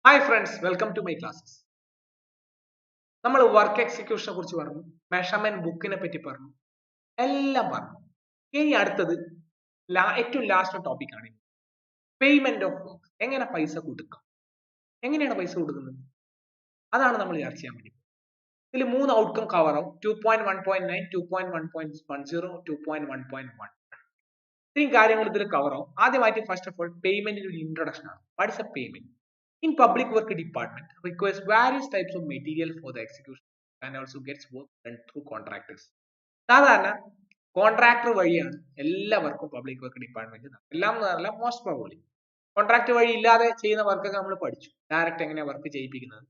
Hi friends, welcome to my classes. നമ്മൾ work എക്സിക്യൂഷനെ കുറിച്ച് പറഞ്ഞു, മെഷർമെന്റ് ബുക്കിനെ പറ്റി പറഞ്ഞു, എല്ലാം പറഞ്ഞു. ഇനി അടുത്തത് ഏറ്റവും ലാസ്റ്റ് ടോപ്പിക് ആണ് പേയ്മെന്റ് ഓഫ് വർക്ക്. എങ്ങനെ പൈസ കൊടുക്കാം, എങ്ങനെയാണ് പൈസ കൊടുക്കുന്നത്, അതാണ് നമ്മൾ ചർച്ച ചെയ്യാൻ വേണ്ടി. ഇതിൽ മൂന്ന് ഔട്ട്കം കവർ ആവും: 2.1.9, 2.1.10, 2.1.1. ഇത്രയും കാര്യങ്ങൾ ഇതിൽ കവർ ആവും. ആദ്യമായിട്ട് ഫസ്റ്റ് ഓഫ് ഓൾ പേയ്മെന്റിന്റെ ഒരു ഇൻട്രൊഡക്ഷൻ ആണ്. What is A payment? In public work department requires various types of material for the execution and also gets work done through contractors. സാധാരണ കോൺട്രാക്ടർ വഴിയാണ് എല്ലാ വർക്കും പബ്ലിക് വർക്ക് ഡിപ്പാർട്ട്മെന്റ്, എല്ലാം എന്നല്ല, most probably contract വഴി ഇല്ലാതെ ചെയ്യുന്ന വർക്കൊക്കെ നമ്മൾ പഠിച്ചു. ഡയറക്റ്റ് എങ്ങനെ work ചെയ്യിപ്പിക്കുന്നത്.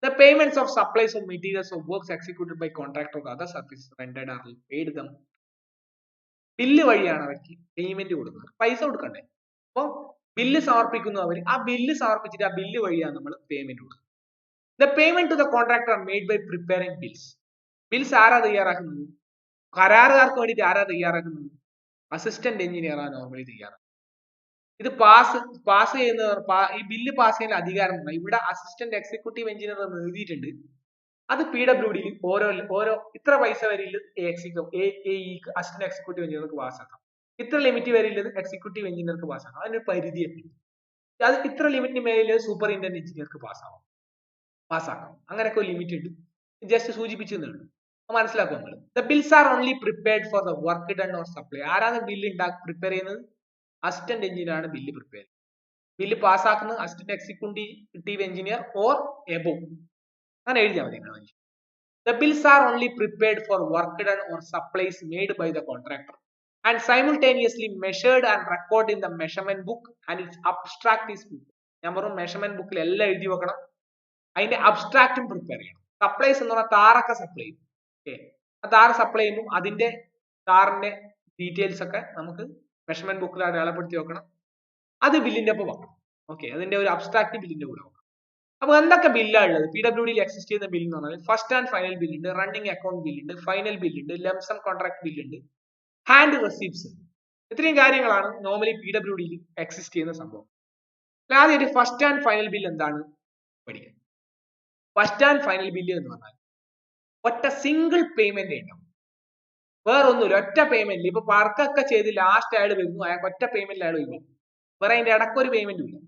The payments of supplies of materials of works executed by contractor or other services rendered are paid them. Bill വഴിയാണ് അവർക്ക് പേയ്മെന്റ് കൊടുക്കുന്നത്, പൈസ കൊടുക്കണ്ടേ. അപ്പോൾ ബില്ല് സമർപ്പിക്കുന്നു അവർ, ആ ബില്ല് സമർപ്പിച്ചിട്ട് ആ ബില്ല് വഴിയാണ് നമ്മൾ പേയ്മെന്റ് കൊടുക്കുന്നത്. The payment to the contractor are made by preparing bills. Bills ആരാ തയ്യാറാക്കുന്നത്? കരാറുകാർക്ക് വേണ്ടിയിട്ട് ആരാ തയ്യാറാക്കുന്നത്? അസിസ്റ്റന്റ് എഞ്ചിനീയർ ആണ് നോർമലി തയ്യാറാക്കുന്നത്. ഇത് പാസ് ചെയ്യുന്ന ഈ ബില്ല് പാസ് ചെയ്യുന്ന അധികാരം ഇവിടെ അസിസ്റ്റന്റ് എക്സിക്യൂട്ടീവ് എഞ്ചിനീയർ എന്ന് എഴുതിയിട്ടുണ്ട്. അത് PWDയിൽ ഓരോ ഇത്ര പൈസ വരെയുള്ളത് അസിസ്റ്റന്റ് എക്സിക്യൂട്ടീവ് എഞ്ചിനീയർക്ക് പാസ്സാക്കാം, ഇത്ര ലിമിറ്റ് വരെയുള്ളത് എക്സിക്യൂട്ടീവ് എഞ്ചിനീയർക്ക് പാസ്സാക്കാം. അതിനൊരു പരിധിയൊക്കെ ഉണ്ട്. അത് ഇത്ര ലിമിറ്റിന് മേലെ സൂപ്പറിൻറ്റൻഡന്റ് എഞ്ചിനീയർക്ക് പാസ്സാക്കാം. അങ്ങനെയൊക്കെ ഒരു ലിമിറ്റ് ഉണ്ട്. ജസ്റ്റ് സൂചിപ്പിച്ചെന്നുള്ളൂ, മനസ്സിലാക്കുക നമ്മൾ. The bills are only prepared for the work done or supply. ആരാണ് ബില്ല് പ്രിപ്പയർ ചെയ്യുന്നത്? അസിസ്റ്റന്റ് എഞ്ചിനീയർ ആണ് ബില്ല് പ്രിപ്പയർ. ബില്ല് പാസ്സാക്കുന്നത് assistant executive engineer or above, അങ്ങനെ എഴുതിയാൽ മതി. The bills are only prepared for work done or supplies made by the contractor and simultaneously measured and recorded in the measurement book and its abstract is prepared. ഞാൻ പറഞ്ഞു measurement ബുക്കിൽ എല്ലാം എഴുതി വെക്കണം, അതിന്റെ അബ്സ്ട്രാക്റ്റും പ്രിപ്പയർ ചെയ്യണം. സപ്ലൈസ് എന്ന് പറഞ്ഞാൽ താറൊക്കെ സപ്ലൈ ചെയ്യും. ഓക്കെ, ആ താറ് സപ്ലൈ ചെയ്യുമ്പോൾ അതിന്റെ താറിന്റെ ഡീറ്റെയിൽസ് ഒക്കെ നമുക്ക് മെഷർമെന്റ് ബുക്കിൽ അടയാളപ്പെടുത്തി വെക്കണം. അത് ബില്ലിന്റെ ഒപ്പം വെക്കണം. ഓക്കെ, അതിന്റെ ഒരു അബ്സ്ട്രാക്ട് ബില്ലിന്റെ കൂടെ വെക്കണം. അപ്പൊ എന്തൊക്കെ ബില്ലാണ് ഉള്ളത്? PWDയിൽ എക്സിസ്റ്റ് ചെയ്യുന്ന ബിൽ എന്ന് പറഞ്ഞാൽ ഫസ്റ്റ് ആൻഡ് ഫൈനൽ ബിൽ ഉണ്ട്, റണ്ണിങ് അക്കൗണ്ട് ബിൽ ഉണ്ട്, ഫൈനൽ ബിൽ ഉണ്ട്, ലംസം കോൺട്രാക്ട് ബിൽ ഉണ്ട്, ഹാൻഡ് റെസിപ്റ്റ്സ്. ഇത്രയും കാര്യങ്ങളാണ് നോർമലി PWDയിൽ എക്സിസ്റ്റ് ചെയ്യുന്ന സംഭവം. ആദ്യമായിട്ട് ഫസ്റ്റ് ആൻഡ് ഫൈനൽ ബിൽ എന്താണ് പഠിക്കുക. ഫസ്റ്റ് ആൻഡ് ഫൈനൽ ബില്ല് എന്ന് പറഞ്ഞാൽ ഒറ്റ സിംഗിൾ പേയ്മെന്റ് ഉണ്ടാവും, വേറൊന്നുമില്ല, ഒറ്റ പേയ്മെന്റ്. ഇപ്പൊ വർക്കൊക്കെ ചെയ്ത് ലാസ്റ്റ് അയാൾ വരുന്നു, അയാൾക്ക് ഒറ്റ പേയ്മെന്റ് അയാൾ ഒഴിവാക്കും, വേറെ അതിന്റെ ഇടക്കൊരു പേയ്മെന്റും ഇല്ല.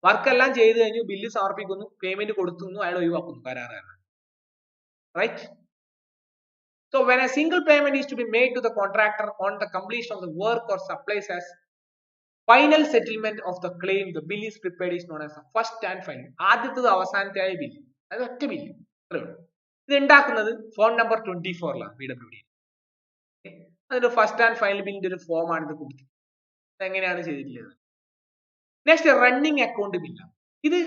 വർക്കെല്ലാം ചെയ്ത് കഴിഞ്ഞു, ബില്ല് സമർപ്പിക്കുന്നു, പേയ്മെന്റ് കൊടുക്കുന്നു, അയാൾ ഒഴിവാക്കുന്നു കരാറുകാരൻ. Right? So when a single payment is to be made to the contractor on the completion of the work or supplies as final settlement of the claim, the bill is prepared is known as the first and final. ആദ്യത്തത് അവസാനത്തെ ആയ bill, അത് ഒറ്റ bill. ഇത് ഉണ്ടാക്കുന്നത് form number 24ലാണ് PWD. അതൊരു first and final ബില്ലിന്റെ ഒരു ഫോം ആണ് ഇത് കൊടുത്തത്. എങ്ങനെയാണ് ചെയ്തിട്ടുള്ളത്? നെക്സ്റ്റ് റണ്ണിങ് അക്കൗണ്ട് ബില്ലാണ്. ഇത്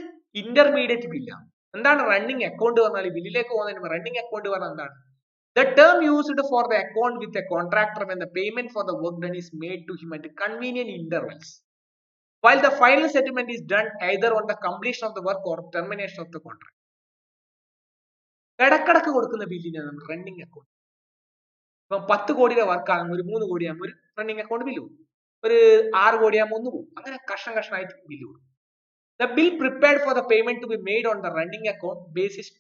ഇന്റർമീഡിയറ്റ് ബില്ലാണ്. എന്താണ് റണ്ണിങ് അക്കൗണ്ട് പറഞ്ഞാൽ? ബില്ലിലേക്ക് പോകുന്നതിന് റണ്ണിങ് അക്കൗണ്ട് പറഞ്ഞാൽ എന്താണ്? The term used for the account with a contractor when the payment for the work done is made to him at convenient intervals, while the final settlement is done either on the completion of the work or termination of the contract. ഇടക്കിടക്ക് കൊടുക്കുന്ന ബില്ലിനാണ് നമ്മൾ running account. ഇപ്പൊ 10 കോടിയുടെ വർക്കാകുമ്പോൾ ഒരു 3 കോടിയാകുമ്പോൾ ഒരു running account bill പോകും, ഒരു 6 കോടിയാകുമ്പോൾ 1 പോകും, അങ്ങനെ കഷ്ണമായിട്ട് ബില്ല് കൊടുക്കും. The bill prepared for the payment to be made on the running account basis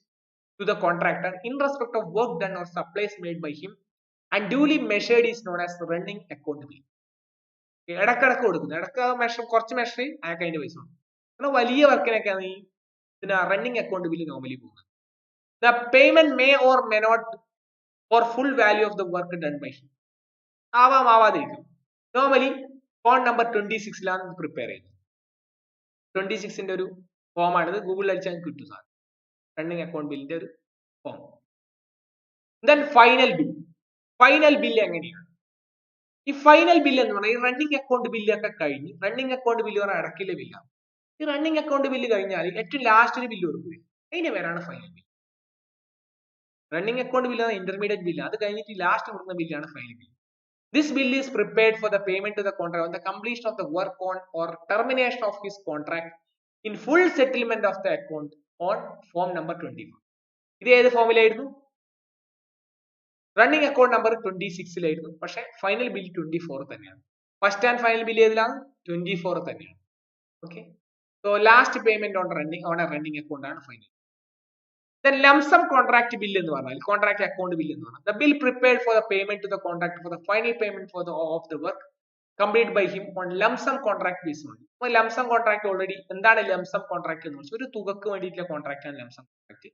to the contractor in respect of work done or supplies made by him and duly measured is known as the running account bill. ഇടക്കിടക്ക് കൊടുക്കുന്നത്, ഇടക്ക് കുറച്ച് measure ചെയ്യും, അയാൾക്ക് അതിന്റെ പൈസ കൊടുക്കും. എന്നാൽ വലിയ വർക്കിനൊക്കെയാണ് ഈ റണ്ണിങ് അക്കൗണ്ട് ബില്ല് നോർമലി പോകുന്നത്. The payment may or may not for full value of the work done by him. ആവാതിരിക്കും. നോർമലി ഫോൺ നമ്പർ 26ലാണ് പ്രിപ്പയർ ചെയ്യുന്നത്. 26ന്റെ ഒരു ഫോമാണിത്, ഗൂഗിളിൽ അടിച്ചാൽ കിട്ടും സാർ, റണ്ണിങ് അക്കൗണ്ട് ബില്ലിന്റെ ഒരു form. Then final bill. Final bill എങ്ങനെയാണ്? ഈ ഫൈനൽ ബില്ല് എന്ന് പറഞ്ഞാൽ ഈ റണ്ണിങ് അക്കൗണ്ട് ബില്ലൊക്കെ കഴിഞ്ഞ്, റണ്ണിങ് അക്കൗണ്ട് ബില്ല് പറഞ്ഞാൽ അടക്കില്ല ബില്ലാണ്. ഈ റണ്ണിങ് അക്കൗണ്ട് ബില്ല് കഴിഞ്ഞാൽ ഏറ്റവും ലാസ്റ്റ് ഒരു ബില്ല് കൊടുക്കുക, അതിന്റെ പേരാണ് final bill. Running account bill intermediate bill, അത് കഴിഞ്ഞിട്ട് ലാസ്റ്റ് കൊടുക്കുന്ന ബില്ലാണ് final bill. This bill is prepared for the payment to the contractor on the completion of the work on or termination of his contract in full settlement of the account on form number 24. ഇത് ഏത് ഫോമിലായിരുന്നു? Running account number 26ലായിരുന്നു, പക്ഷെ final bill 24 തന്നെയാണ്. First and final bill ഏതിലാണ്? 24 തന്നെയാണ്. Okay, So last payment on a running account ആണ് final. Then lump sum contract bill എന്ന് പറഞ്ഞാൽ contract account bill എന്ന് പറഞ്ഞാൽ the bill prepared for the payment to the contractor for the final payment for the of the work completed by him on lump sum contract basis only. അപ്പോൾ lump sum contract already എന്താണ് lump sum contract എന്ന് വെച്ചാൽ ഒരു തുകക്ക് വേണ്ടിയിട്ടുള്ള contract ആണ് lump sum contract.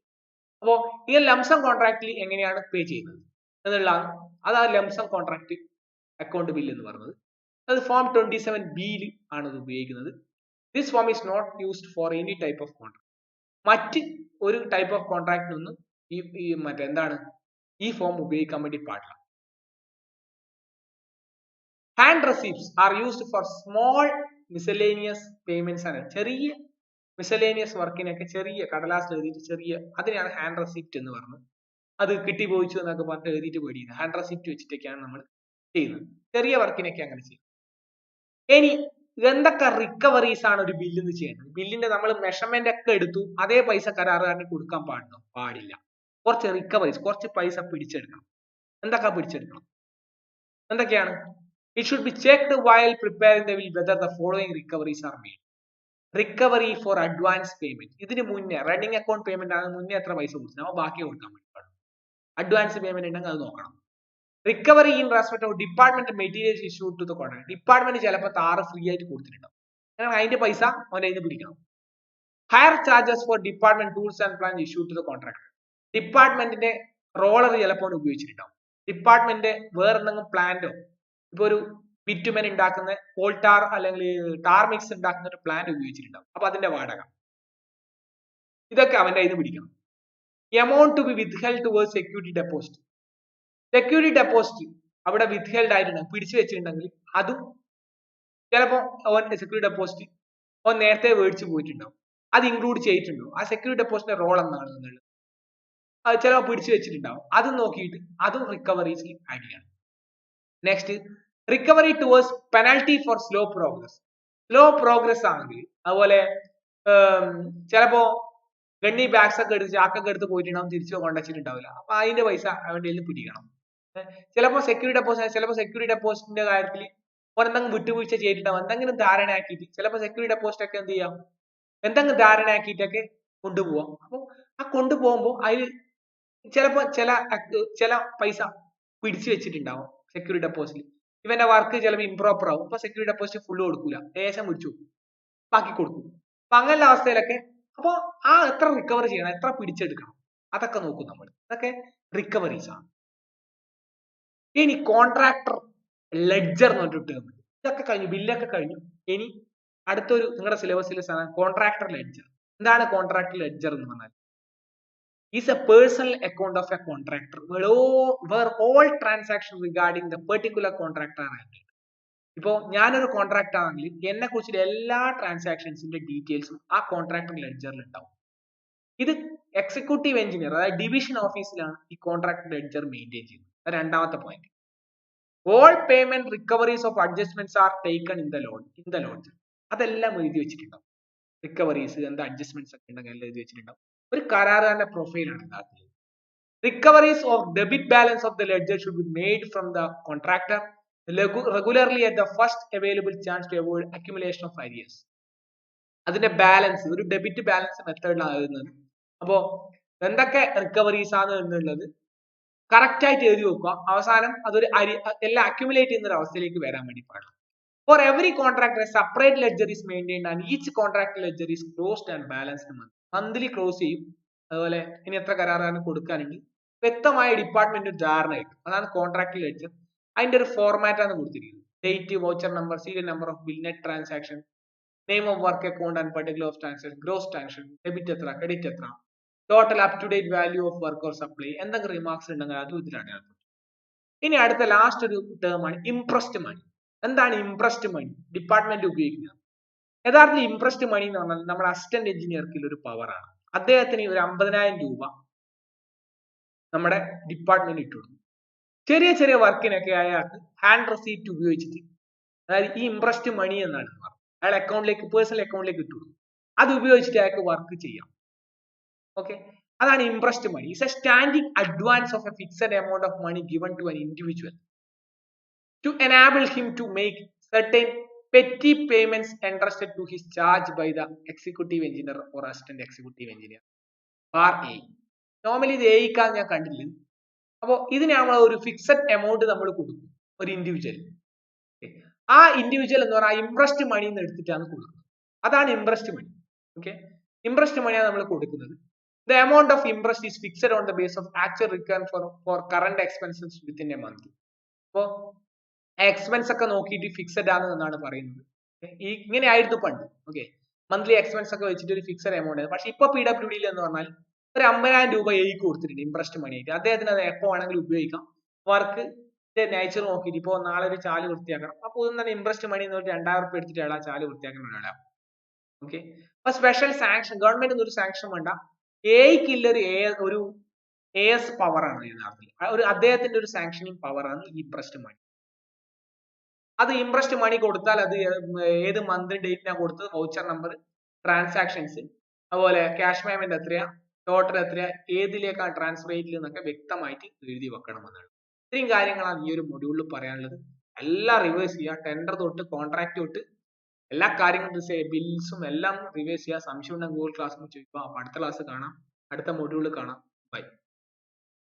അപ്പോൾ ഈ lump sum contractൽ എങ്ങനെയാണ് പേ ചെയ്യുന്നത് എന്നുള്ളതാണ് അതാ lump sum contract account bill എന്ന് പറയുന്നത്. അത് ഫോം 27B ൽ ആണ് ഇത് ഉപയോഗിക്കുന്നത്. This form is not used for any type of contract. മറ്റ് ഒരു ടൈപ്പ് ഓഫ് കോൺട്രാക്റ്റിനൊന്നും ഈ മറ്റെന്താണ് ഈ ഫോം ഉപയോഗിക്കാൻ വേണ്ടി പാടില്ല. Hand receipts are used for small miscellaneous payments ആണ്. ചെറിയ മിസലേനിയസ് വർക്കിനൊക്കെ ചെറിയ കടലാസിൽ എഴുതിയിട്ട് ചെറിയ അതിനെയാണ് ഹാൻഡ് റെസിപ്റ്റ് എന്ന് പറയുന്നത്. അത് കിട്ടിപ്പോയിച്ചു എന്നൊക്കെ പറഞ്ഞിട്ട് എഴുതിയിട്ട് പേടിയുന്നത് ഹാൻഡ് റെസിപ്റ്റ് വെച്ചിട്ടൊക്കെയാണ് നമ്മൾ ചെയ്യുന്നത്. ചെറിയ വർക്കിനൊക്കെ അങ്ങനെ ചെയ്യും. ഇനി എന്തൊക്കെ റിക്കവറീസ് ആണ് ഒരു ബില്ലിന്ന് ചെയ്യേണ്ടത്? ബില്ലിന്റെ നമ്മൾ മെഷർമെന്റ് ഒക്കെ എടുത്തു അതേ പൈസ കരാറുകാരന് കൊടുക്കാൻ പാടുണ്ടോ? പാടില്ല. കുറച്ച് റിക്കവറീസ് കുറച്ച് പൈസ പിടിച്ചെടുക്കണം. എന്തൊക്കെ പിടിച്ചെടുക്കണം? എന്തൊക്കെയാണ്? It should be checked while preparing the bill whether the following recoveries are made. Recovery for advance payment. ഇതിന് മുന്നേ റണ്ണിങ് അക്കൗണ്ട് പേയ്മെന്റ് ആണ് മുന്നേ എത്ര പൈസ കൊടുത്തു നമ്മൾ ബാക്കി കൊടുക്കാൻ വേണ്ടി പാടും. അഡ്വാൻസ് പേയ്മെന്റ് ഉണ്ടെങ്കിൽ അത് നോക്കണം. Recovery in respect of department materials issued to the contract. Department ചിലപ്പോൾ താറ് ഫ്രീ ആയിട്ട് കൊടുത്തിട്ടുണ്ടാവും. അങ്ങനെ അതിന്റെ പൈസ അവൻ അതിന് പിടിക്കണം. Hire charges for department tools and plant issued to the contract. ഡിപ്പാർട്ട്മെന്റിന്റെ റോളർ ചിലപ്പോൾ ഉപയോഗിച്ചിട്ടുണ്ടാവും. ഡിപ്പാർട്ട്മെന്റ് വേറെ എന്തെങ്കിലും പ്ലാന്റോ ഇപ്പൊ ഒരു ബിറ്റുമെൻ ഉണ്ടാക്കുന്ന കോൾട്ടാർ അല്ലെങ്കിൽ ടാർ മിക്സ് ഉണ്ടാക്കുന്ന ഒരു പ്ലാന്റ് ഉപയോഗിച്ചിട്ടുണ്ടാവും. അപ്പൊ അതിന്റെ വാടക ഇതൊക്കെ അവന്റെ കയ്യിൽ നിന്ന് പിടിക്കണം. Amount to be withheld towards security deposit. Security deposit അവിടെ വിത്ത്ഹെൽഡ് ആയിട്ടുണ്ടാവും പിടിച്ചു വെച്ചിട്ടുണ്ടെങ്കിൽ അതും ചിലപ്പോൾ ഓൻ സെക്യൂരിറ്റി ഡെപ്പോസിറ്റ് ഓൻ നേരത്തെ മേടിച്ചു പോയിട്ടുണ്ടാവും. അത് ഇൻക്ലൂഡ് ചെയ്തിട്ടുണ്ടോ? ആ സെക്യൂരിറ്റി ഡെപ്പോസിറ്റിന്റെ റോൾ എന്താണ് എന്നുള്ളത് അത് ചിലപ്പോൾ പിടിച്ചു വെച്ചിട്ടുണ്ടാവും. അതും നോക്കിയിട്ട് അതും റിക്കവറീസിൽ ആഡ് ചെയ്യണം. Next recovery towards penalty for slow progress. Slow progress ആണെങ്കിൽ അതുപോലെ ചിലപ്പോ ഗണ്ണി ബാഗ്സ് ഒക്കെ എടുത്ത് ചാക്കൊക്കെ എടുത്ത് പോയിട്ടുണ്ടാവും തിരിച്ചു കൊണ്ടുവച്ചിട്ടുണ്ടാവില്ല. അപ്പൊ അതിന്റെ പൈസ അവന്റെ കയ്യിൽ പിടിക്കണം. ചിലപ്പോൾ സെക്യൂരിറ്റി ഡെപ്പോസിറ്റ് ചിലപ്പോൾ സെക്യൂരിറ്റി ഡെപ്പോസിറ്റിന്റെ കാര്യത്തിൽ എന്തെങ്കിലും വിട്ടുവീഴ്ച ചെയ്തിട്ടുണ്ടാവും. എന്തെങ്കിലും ധാരണയാക്കിയിട്ട് ചിലപ്പോൾ സെക്യൂരിറ്റി ഡെപ്പോസിറ്റ് ഒക്കെ എന്ത് ചെയ്യാം എന്തെങ്കിലും ധാരണയാക്കിയിട്ടൊക്കെ കൊണ്ടുപോവാം. അപ്പോൾ ആ കൊണ്ടുപോകുമ്പോൾ അതിൽ ചിലപ്പോൾ ചില പൈസ പിടിച്ചു വെച്ചിട്ടുണ്ടാവും സെക്യൂരിറ്റി ഡെപ്പോസിറ്റ്. ഇവന്റെ വർക്ക് ചിലപ്പോൾ ഇംപ്രോപ്പർ ആവും. അപ്പൊ സെക്യൂരിറ്റി ഡെപ്പോസിറ്റ് ഫുള്ള് കൊടുക്കൂല, ലേശം പിടിച്ചു ബാക്കി കൊടുക്കും. അപ്പൊ അങ്ങനെയുള്ള അവസ്ഥയിലൊക്കെ അപ്പൊ ആ എത്ര റിക്കവർ ചെയ്യണം എത്ര പിടിച്ചെടുക്കണം അതൊക്കെ നോക്കും നമ്മൾ. അതൊക്കെ റിക്കവറീസ് ആണ്. ഇനി കോൺട്രാക്ടർ ലെഡ്ജർ എന്ന് പറഞ്ഞിട്ട് ടേം. ഇതൊക്കെ കഴിഞ്ഞു, ബില്ലൊക്കെ കഴിഞ്ഞു. ഇനി അടുത്തൊരു നിങ്ങളുടെ സിലബസിലെ സാധനം കോൺട്രാക്ടർ ലെഡ്ജർ. എന്താണ് കോൺട്രാക്ടർ ലെഡ്ജർ എന്ന് പറഞ്ഞാൽ? Is A personal account of A contractor where all transactions regarding the particular contractor are handled. ഇപ്പോ ഞാനൊരു കോൺട്രാക്ട് ആണെങ്കിൽ എന്നെ കുറിച്ചുള്ള എല്ലാ ട്രാൻസാക്ഷൻസിന്റെ ഡീറ്റെയിൽസും ആ കോൺട്രാക്ടർ ലെഡ്ജറിൽ ഉണ്ടാവും. ഇത് എക്സിക്യൂട്ടീവ് എഞ്ചിനീയർ അതായത് ഡിവിഷൻ ഓഫീസിലാണ് ഈ കോൺട്രാക്ടർ ലെഡ്ജർ മെയിൻറ്റെയിൻ ചെയ്യുന്നത്. രണ്ടാമത്തെ point, all payment recoveries of adjustments are taken in the ledger. അതെല്ലാം എഴുതി വെച്ചിട്ടുണ്ടാവും. റിക്കവറീസ് എന്താ അഡ്ജസ്റ്റ്മെന്റ്സ് ഒക്കെ ഉണ്ടെങ്കിൽ എല്ലാം എഴുതി വെച്ചിട്ടുണ്ടാവും. ഒരു കരാറുകാരന്റെ പ്രൊഫൈലാണ് ഉണ്ടാക്കുന്നത്. Recoveries of debit balance of the ledger should be made from the contractor regularly at the first available chance to avoid accumulation of arrears. അതിന്റെ ബാലൻസ് ഒരു ഡെബിറ്റ് ബാലൻസ് മെത്തേഡിലാണ് എഴുതുന്നത്. അപ്പോ എന്തൊക്കെ റിക്കവറീസ് ആണ് എന്നുള്ളത് കറക്റ്റ് ആയിട്ട് എഴുതി വെക്കുക. അവസാനം അതൊരു എല്ലാം അക്യുമുലേറ്റ് ചെയ്യുന്ന ഒരു അവസ്ഥയിലേക്ക് വരാൻ വേണ്ടി പാടില്ല. For every contractor a separate ledger is maintained and each contract ledger is closed and balanced monthly close ചെയ്യും. അതുപോലെ ഇനി എത്ര കരാറാണ് കൊടുക്കാനെങ്കിൽ വ്യക്തമായ ഡിപ്പാർട്ട്മെന്റ് ധാരണ കിട്ടും. അതാണ് കോൺട്രാക്ട് ലെഡ്ജർ. അതിന്റെ ഒരു ഫോർമാറ്റ് ആണ് കൊടുത്തിരിക്കുന്നത്. Date, voucher number, serial number of bill, net transaction, name of work account and particular of transaction, gross transaction, debit എത്ര, ക്രെഡിറ്റ് എത്ര, total up to date value of work or supply, എന്തെങ്കിലും remarks ഉണ്ടെങ്കിൽ അതും ഇതിലാണ്. ഇനി അടുത്ത last ഒരു term ആണ് ഇംപ്രസ്ഡ് മണി. എന്താണ് ഇംപ്രസ്ഡ് മണി? ഡിപ്പാർട്ട്മെന്റ് ഉപയോഗിക്കുന്നത്. യഥാർത്ഥത്തിൽ ഇംപ്രസ്ഡ് മണി എന്ന് പറഞ്ഞാൽ നമ്മുടെ അസിസ്റ്റന്റ് എഞ്ചിനീയർക്ക് ഒരു പവറാണ്. അദ്ദേഹത്തിന് ഒരു 50,000 രൂപ നമ്മുടെ ഡിപ്പാർട്ട്മെന്റ് ഇട്ടുകൊടുക്കും. ചെറിയ ചെറിയ വർക്കിനൊക്കെ അയാൾക്ക് ഹാൻഡ് റെസീപ്റ്റ് ഉപയോഗിച്ചിട്ട്, അതായത് ഈ ഇംപ്രസ്ഡ് മണി എന്നാണ് പറഞ്ഞത്, അയാൾ അക്കൗണ്ടിലേക്ക് പേഴ്സണൽ അക്കൗണ്ടിലേക്ക് ഇട്ടുകൊടുക്കും. അത് ഉപയോഗിച്ചിട്ട് അയാൾക്ക് വർക്ക് ചെയ്യാം. ഓക്കെ, അതാണ് imprest money. It's a standing advance of a fixed amount of money given to an individual to enable him to make certain petty payments entrusted to his charge by the executive engineer or assistant executive engineer. Bar A. Normally ഇത് എയ്ക്കാണ് ഞാൻ കണ്ടില്ല. അപ്പോൾ ഇതിന് നമ്മൾ ഒരു fixed amount നമ്മൾ കൊടുക്കും ഒരു ഇൻഡിവിജ്വൽ. ആ ഇൻഡിവിജ്വൽ എന്ന് പറഞ്ഞാൽ ഇംപ്രസ്ഡ് മണി എന്ന് എടുത്തിട്ടാണ് കൊടുക്കുന്നത്. അതാണ് ഇംപ്രസ്ഡ് മണി. ഓക്കെ, ഇംപ്രസ്ഡ് മണിയാണ് നമ്മൾ കൊടുക്കുന്നത്. The amount of interest is fixed on the basis of actual requirement for current expenses within a month. അപ്പോൾ എക്സ്പെൻസ് ഒക്കെ നോക്കിയിട്ട് ഫിക്സഡ് ആണ് എന്നാണ് പറയുന്നത്. ഈ ഇങ്ങനെ ആയിരുന്നു പണ്ട്. ഓക്കെ, മന്ത്ലി എക്സ്പെൻസ് ഒക്കെ വെച്ചിട്ട് ഒരു ഫിക്സഡ് എമൗണ്ട് ആണ്. പക്ഷെ ഇപ്പൊ PWD എന്ന് പറഞ്ഞാൽ ഒരു 50,000 രൂപ എയ്ക്ക് കൊടുത്തിട്ടുണ്ട് ഇംപ്രസ്ഡ് മണി ആയിട്ട്. അദ്ദേഹത്തിന് അത് എപ്പോ വേണമെങ്കിലും ഉപയോഗിക്കാം. വർക്ക് നേച്ചർ നോക്കിയിട്ട് ഇപ്പൊ നാളെ ഒരു ചാല് വൃത്തിയാക്കണം, അപ്പൊ ഇതൊന്നും തന്നെ ഇംപ്രസ്ഡ് മണി എന്ന് പറഞ്ഞിട്ട് 2,000 രൂപ എടുത്തിട്ട് ആ ചാല് വൃത്തിയാക്കുന്ന ഒരാളാണ്. ഓക്കെ, അപ്പൊ സ്പെഷ്യൽ സാങ്ഷൻ ഗവൺമെന്റ് ഒന്നും ഒരു സാങ്ഷൻ വേണ്ട. എയ്ക്കില്ല ഒരു AS പവർ ആണ് യഥാർത്ഥത്തിൽ. ഒരു അദ്ദേഹത്തിന്റെ ഒരു സാങ്ഷനിങ് പവർ ആണ് ഈ ഇംപ്രസ്ഡ് മണി. അത് ഇംപ്രസ്ഡ് മണി കൊടുത്താൽ അത് ഏത് മന്ത് ഡേറ്റിനാണ് കൊടുത്തത്, വൗച്ചർ നമ്പർ, ട്രാൻസാക്ഷൻസ്, അതുപോലെ ക്യാഷ് പേയ്മെന്റ് എത്രയാ, ടോട്ടൽ എത്രയാ, ഏതിലേക്കാണ് ട്രാൻസ്ഫർ ചെയ്തത് എന്നൊക്കെ വ്യക്തമായിട്ട് എഴുതി വെക്കണമെന്നാണ്. ഇത്രയും കാര്യങ്ങളാണ് ഈ ഒരു മൊഡ്യൂളിൽ പറയാനുള്ളത്. എല്ലാം റിവേഴ്സ് ചെയ്യുക. ടെൻഡർ തൊട്ട് കോൺട്രാക്ട് തൊട്ട് എല്ലാ കാര്യങ്ങളും ബിൽസും എല്ലാം റിവേഴ്സ് ചെയ്യുക. സംശയം ഉണ്ടെങ്കിൽ ഗൂഗിൾ ക്ലാസ് ചോദിക്കുക. അപ്പൊ അടുത്ത ക്ലാസ് കാണാം, അടുത്ത മൊഡ്യൂളിൽ കാണാം. ബൈ.